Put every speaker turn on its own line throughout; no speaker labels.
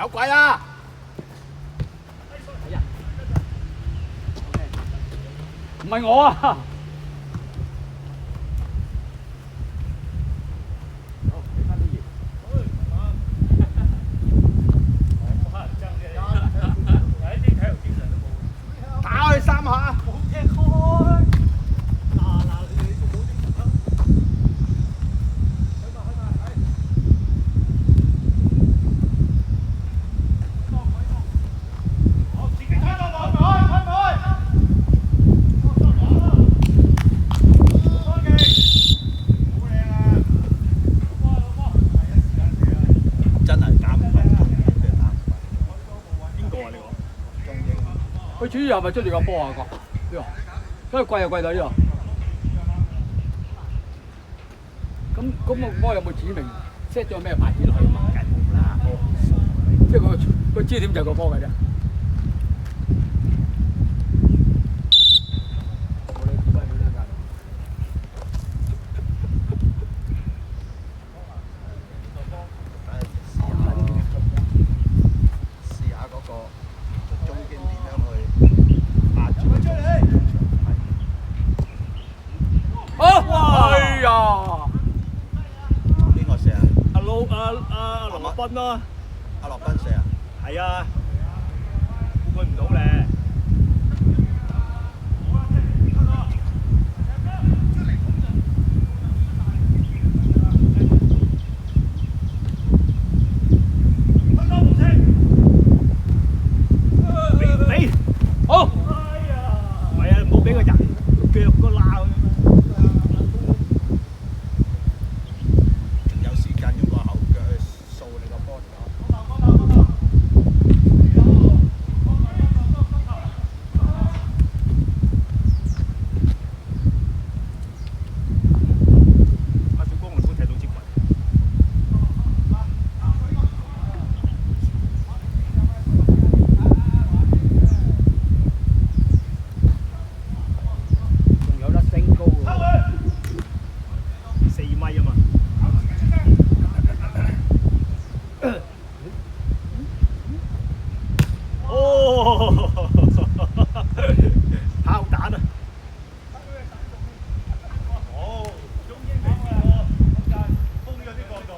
有鬼啊！
唔係我啊！
打佢3下。
佢主要係咪追住個波啊？呢個，跟住貴就貴到呢度。咁個波有冇指明 set 咗咩牌子落去？
梗冇啦，
即係個支點就係個波嘅啫。
試下嗰個中堅點樣去壓住佢中場。
哎呀！
邊個射啊？
阿羅賓咯，
阿洛賓射啊？
係啊，估佢唔到咧。
好。
係啊，唔好俾個人腳個鬧咁樣。
有時間用個後腳去掃你個波咗。
阿小光，你都踢到支棍。
仲有得升高喎。
4米啊嘛。哦，炮彈啊！好，中英嚟喎，封咗啲角度。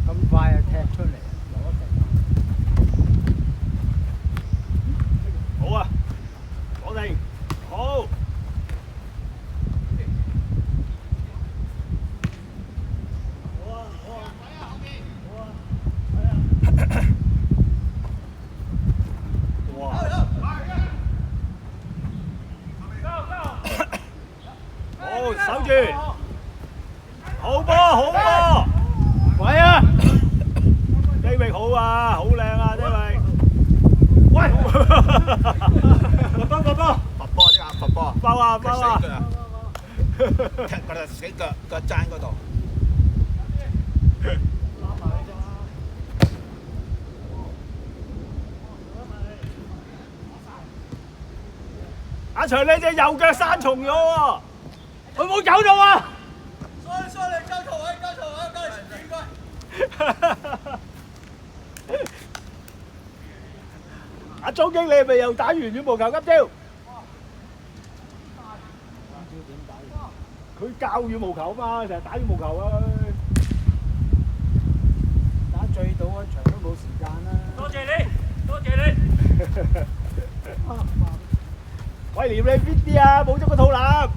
咁快就踢出嚟，
好啊，攞定，好。好，守住，好波，好波，
喂啊！
低域好啊，好靚啊，低域。喂，波波波，
罰波啲罰波。
包啊包啊！
踢嗰度死腳踭嗰度。
阿祥，你隻右腳生蟲咗喎，
佢冇走到啊！
阿鍾經，你係咪又打完羽毛球今朝？佢教羽毛球嘛，成日打羽毛球啊！
打醉到一場都冇時間啦。
多謝你，多謝你。威廉，你邊啲啊？冇咗個肚腩。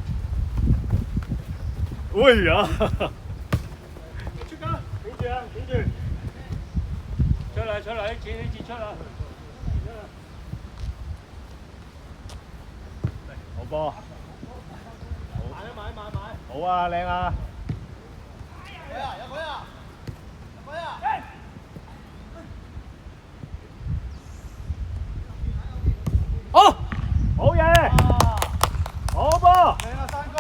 哎呀！出㗎，頂住啊，頂住！出嚟，出嚟，呢次出啦！好波！買！好啊，靚啊！
好，
好嘢！好波！
靚啊，山哥！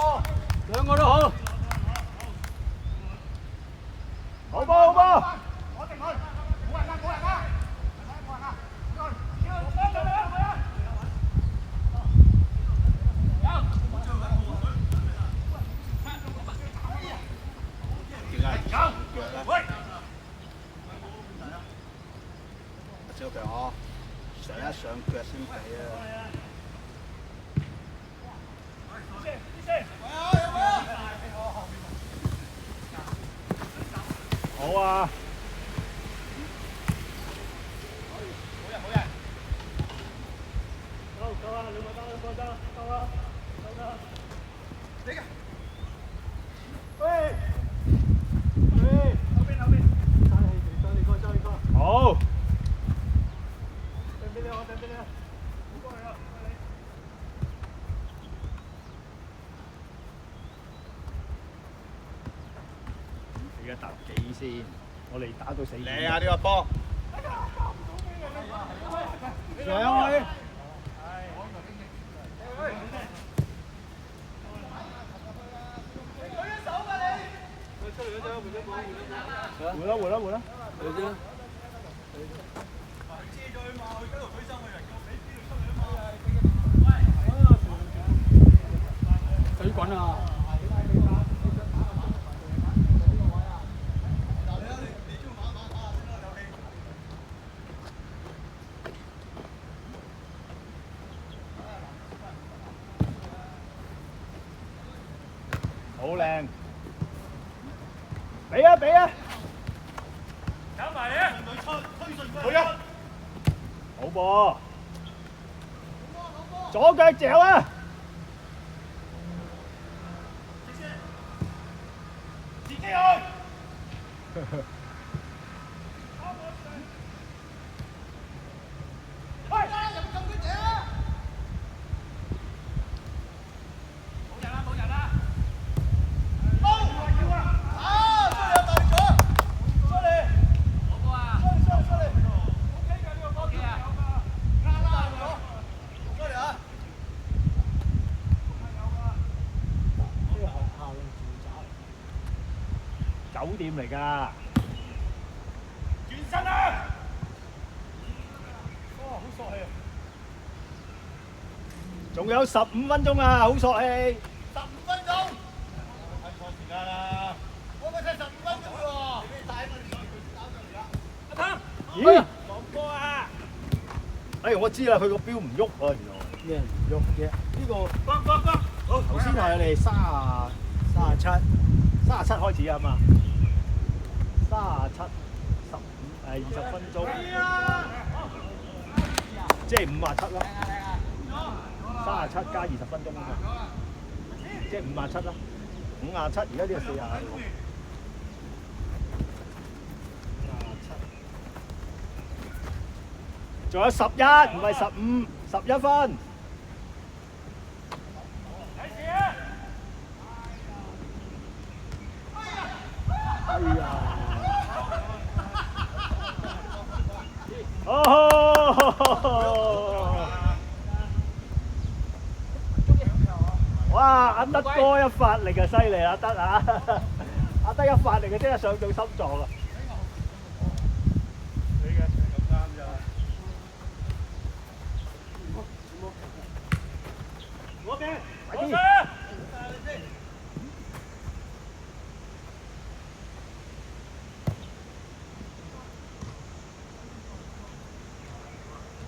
咗佢呵，上一上腳先俾啊！
好啊！夠啊！兩個得，夠啊！夠啊！你嘅，喂，後邊，揸你個，好，掟俾你，唔該你啊，你而家打幾先？我哋打到死。
你啊呢個波！上去。
換啦！
水滾啊！
好靚！俾啊！搞埋你啊！好啊！好噃！左腳嚼啊！自己去！酒店嚟㗎。轉身啊！好索氣啊！仲有15分鐘啊，好索氣。15分鐘。睇錯時間啦！我咪睇15分鐘喎。阿湯。咦？落波啊！我知啦，佢個錶唔喐啊，原來。
咩唔喐嘅？
呢個頭先話你哋37開始啊嘛，37、15、20分鐘，即係57咯，37加20分鐘啊嘛，即係57啦，57而家呢個40。仲有11，唔係15，11分。哎呀！哇！阿德哥一發力就犀利啦，德啊！阿德一發力就即刻上到心臟啦。你嘅咁啱咋？我嘅，快啲！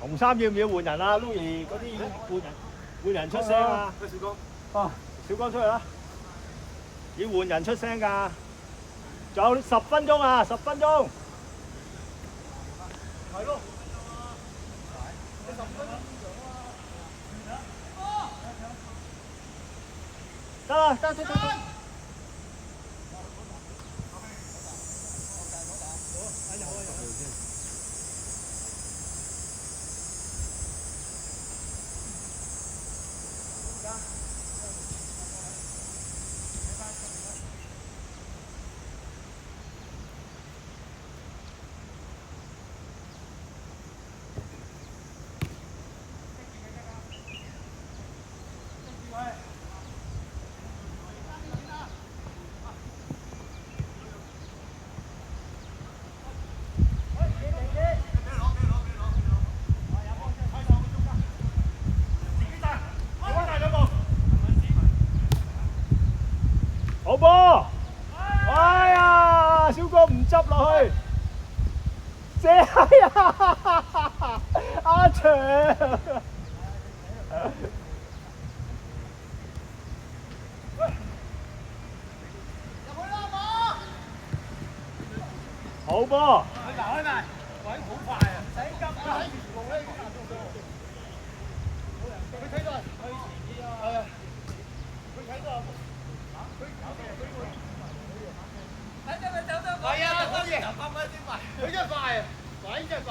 紅衫要唔要換人啊 ？Louis 嗰啲要換人出聲啊！小剛，小剛出嚟啦！要換人出聲㗎，仲有10分鐘啊！10分鐘。係咯。得啦，得。好波！哎呀，小哥唔執落去。借閪啊！阿長。好波！
開埋，位好快啊！死急啊！佢睇到，佢前啲啊，佢睇到，係啊，可以，8蚊先快，佢真係快啊，位真係快，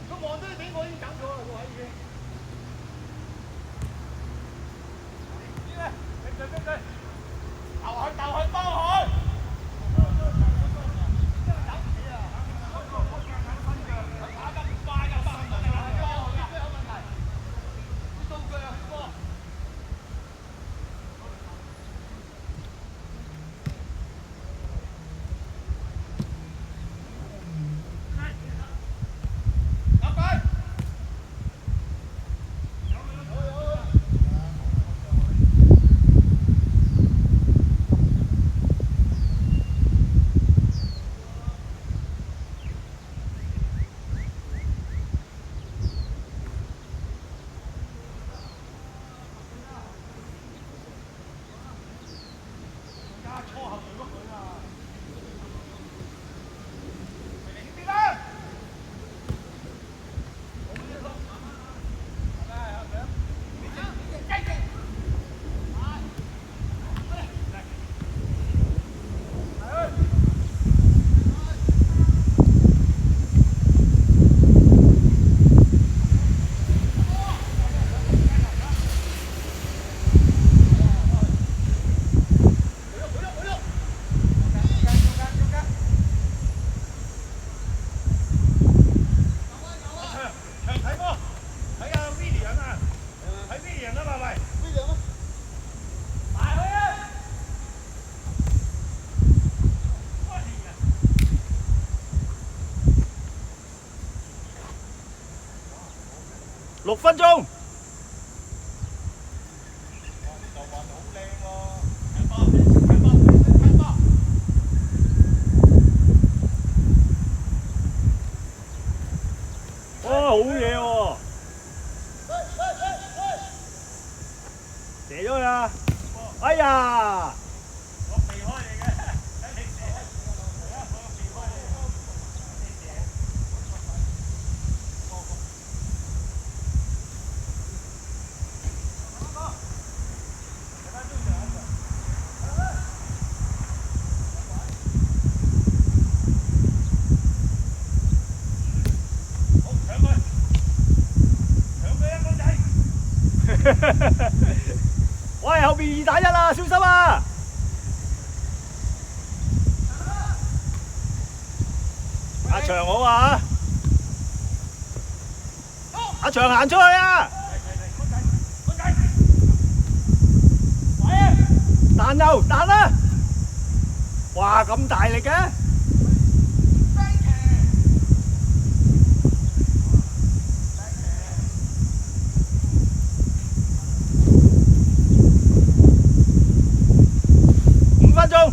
佢望到你俾我已經走咗啦，個位已經。呢個，跟佢，鬥佢，幫佢。
6分鐘。哇，好嘢喎！射咗佢啊！哎呀！喂，後邊2打1啊，小心啊！阿長好啊！阿長行出去啊！彈又彈啦！哇，咁大力嘅！5分鐘。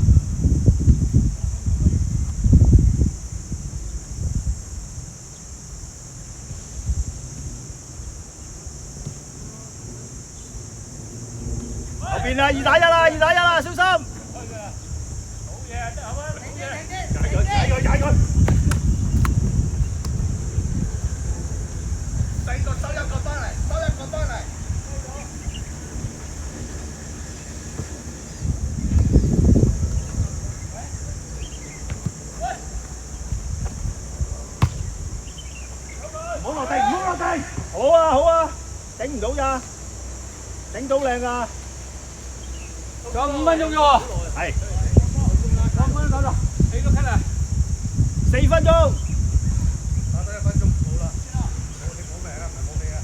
後邊啊，2打1啊，2打1啊，小心！踩佢！
收一個翻嚟，收一個翻嚟。唔好落地，唔好落地。
好啊，好啊，頂唔到咋？頂到靚啊！
仲有5分鐘啫喎。
係。
5分鐘，你都睇啦。
4分鐘。
打多1分鐘好啦。我哋冇命啊，唔係冇命啊。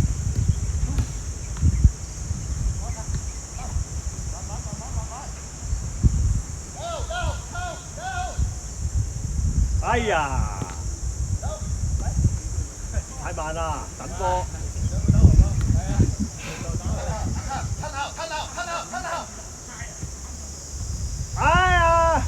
哎呀！太慢啦，等波。哎呀！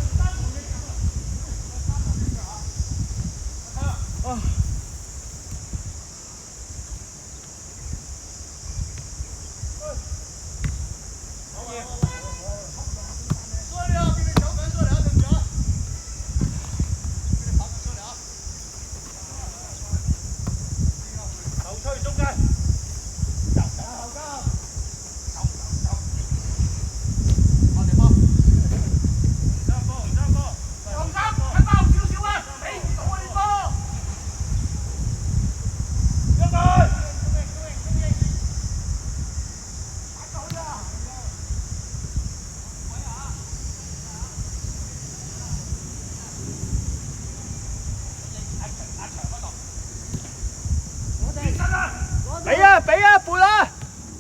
俾啊，撥啦！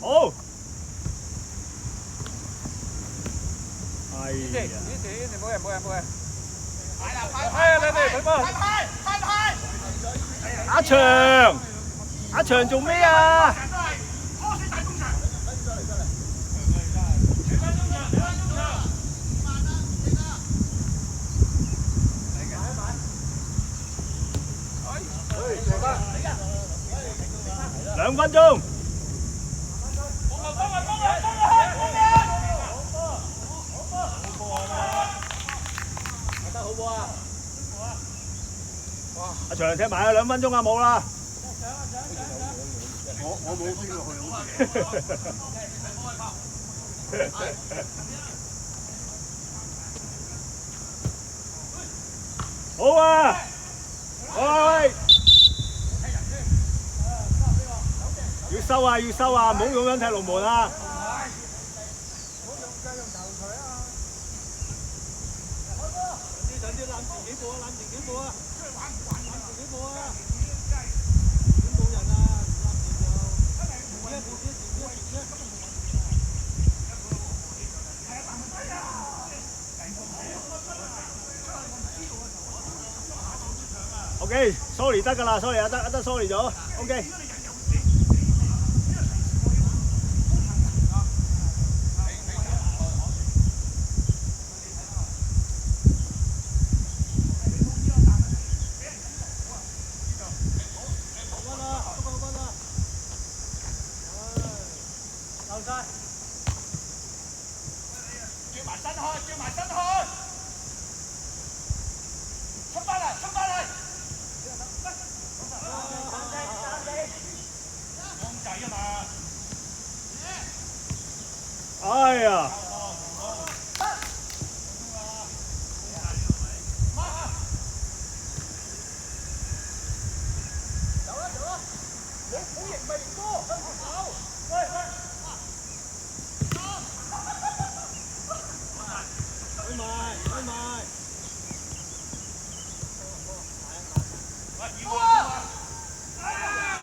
好。係啊。
冇人。派你哋睇波。
阿祥做咩啊？2分鐘。阿祥踢埋啊！2分鐘啊，冇啦。
我冇飛落去，
好啊！喂！要收啊！要收啊！唔好咁樣踢龍門啊！OK，sorry 得㗎啦，sorry 得 sorry 咗 ，OK。哎呀！
喂！